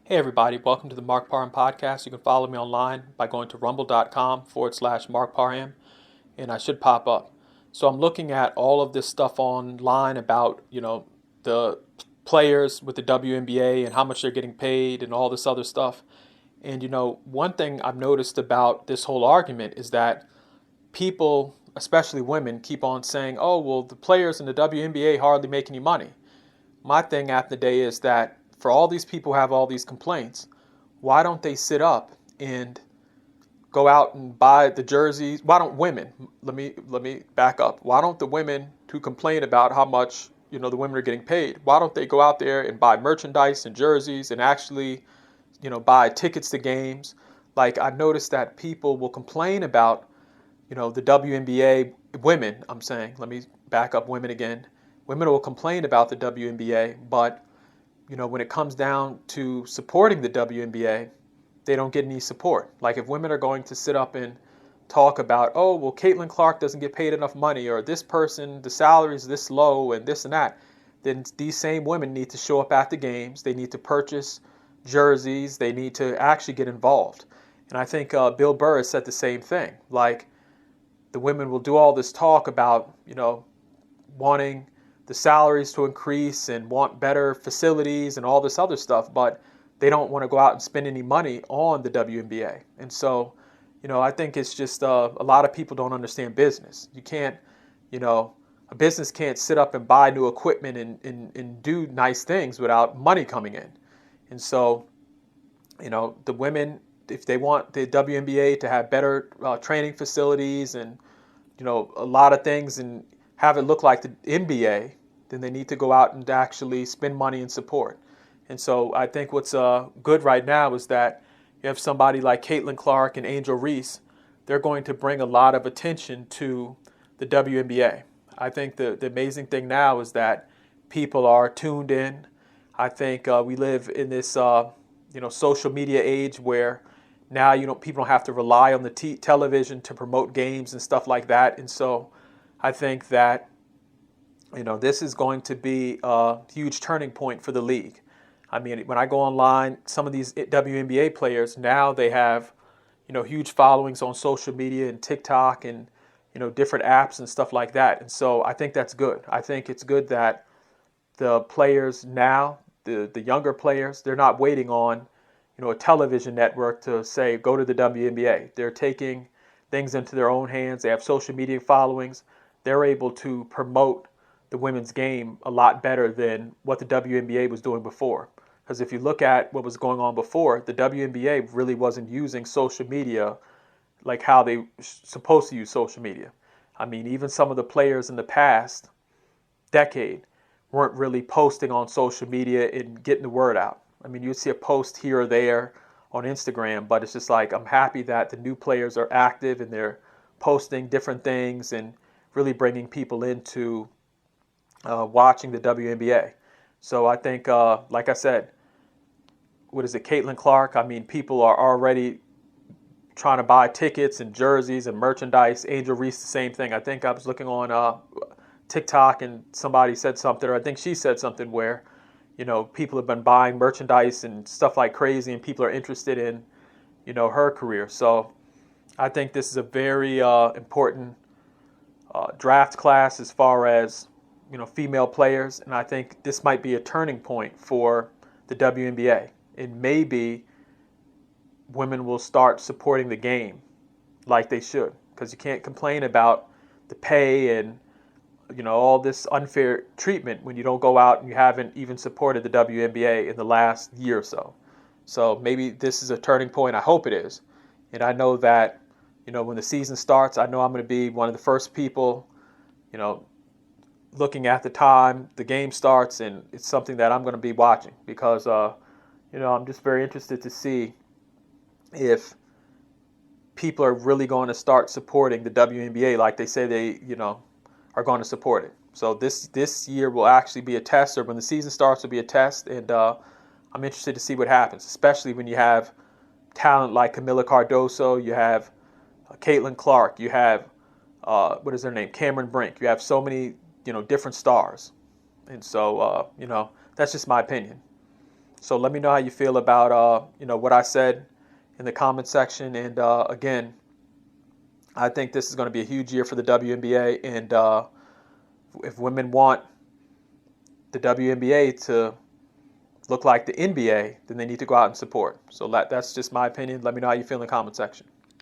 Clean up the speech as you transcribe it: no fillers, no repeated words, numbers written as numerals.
Hey everybody, welcome to the Mark Parham podcast. You can follow me online by going to rumble.com/markparham and I should pop up. So I'm looking at all of this stuff online about, the players with the WNBA and how much they're getting paid and all this other stuff. And, one thing I've noticed about this whole argument is that people, especially women, keep on saying, oh, well, the players in the WNBA hardly make any money. My thing at the day is that for all these people who have all these complaints, why don't they sit up and go out and buy the jerseys? Why don't women? Let me back up. Why don't the women who complain about how much the women are getting paid? Why don't they go out there and buy merchandise and jerseys and actually buy tickets to games? Like I've noticed that people will complain about the WNBA women. I'm saying, let me back up women again. Women will complain about the WNBA, but when it comes down to supporting the WNBA, they don't get any support. Like if women are going to sit up and talk about, oh, well, Caitlin Clark doesn't get paid enough money, or this person, the salary is this low and this and that, then these same women need to show up at the games. They need to purchase jerseys. They need to actually get involved. And I think Bill Burr has said the same thing. Like the women will do all this talk about, wanting the salaries to increase and want better facilities and all this other stuff, but they don't want to go out and spend any money on the WNBA. And so, I think it's just a lot of people don't understand business. You can't, a business can't sit up and buy new equipment and do nice things without money coming in. And so, the women, if they want the WNBA to have better training facilities and, a lot of things and have it look like the NBA, then they need to go out and actually spend money and support. And so I think what's good right now is that you have somebody like Caitlin Clark and Angel Reese. They're going to bring a lot of attention to the WNBA. I think the amazing thing now is that people are tuned in. I think we live in this social media age where now people don't have to rely on the television to promote games and stuff like that. And so I think that this is going to be a huge turning point for the league. I mean, when I go online, some of these WNBA players, now they have, huge followings on social media and TikTok and, different apps and stuff like that. And so I think that's good. I think it's good that the players now, the younger players, they're not waiting on, a television network to say, go to the WNBA. They're taking things into their own hands. They have social media followings. They're able to promote the women's game a lot better than what the WNBA was doing before. Because if you look at what was going on before, the WNBA really wasn't using social media like how they supposed to use social media. I mean, even some of the players in the past decade weren't really posting on social media and getting the word out. I mean, you'd see a post here or there on Instagram, but it's just like, I'm happy that the new players are active and they're posting different things and really bringing people into watching the WNBA. So I think, like I said, what is it, Caitlin Clark? I mean, people are already trying to buy tickets and jerseys and merchandise. Angel Reese, the same thing. I think I was looking on TikTok and somebody said something, or I think she said something where, people have been buying merchandise and stuff like crazy and people are interested in, her career. So I think this is a very important draft class as far as female players, and I think this might be a turning point for the WNBA. And maybe women will start supporting the game like they should, because you can't complain about the pay and all this unfair treatment when you don't go out and you haven't even supported the WNBA in the last year or so. So maybe this is a turning point. I hope it is. And I know that when the season starts, I know I'm going to be one of the first people looking at the time the game starts, and it's something that I'm going to be watching because, I'm just very interested to see if people are really going to start supporting the WNBA like they say they, are going to support it. So this year will actually be a test, or when the season starts will be a test, and I'm interested to see what happens, especially when you have talent like Camila Cardoso, you have Caitlin Clark, you have, what is her name, Cameron Brink. You have so many different stars. And so, that's just my opinion. So let me know how you feel about what I said in the comment section. And again, I think this is going to be a huge year for the WNBA. And if women want the WNBA to look like the NBA, then they need to go out and support. So that's just my opinion. Let me know how you feel in the comment section.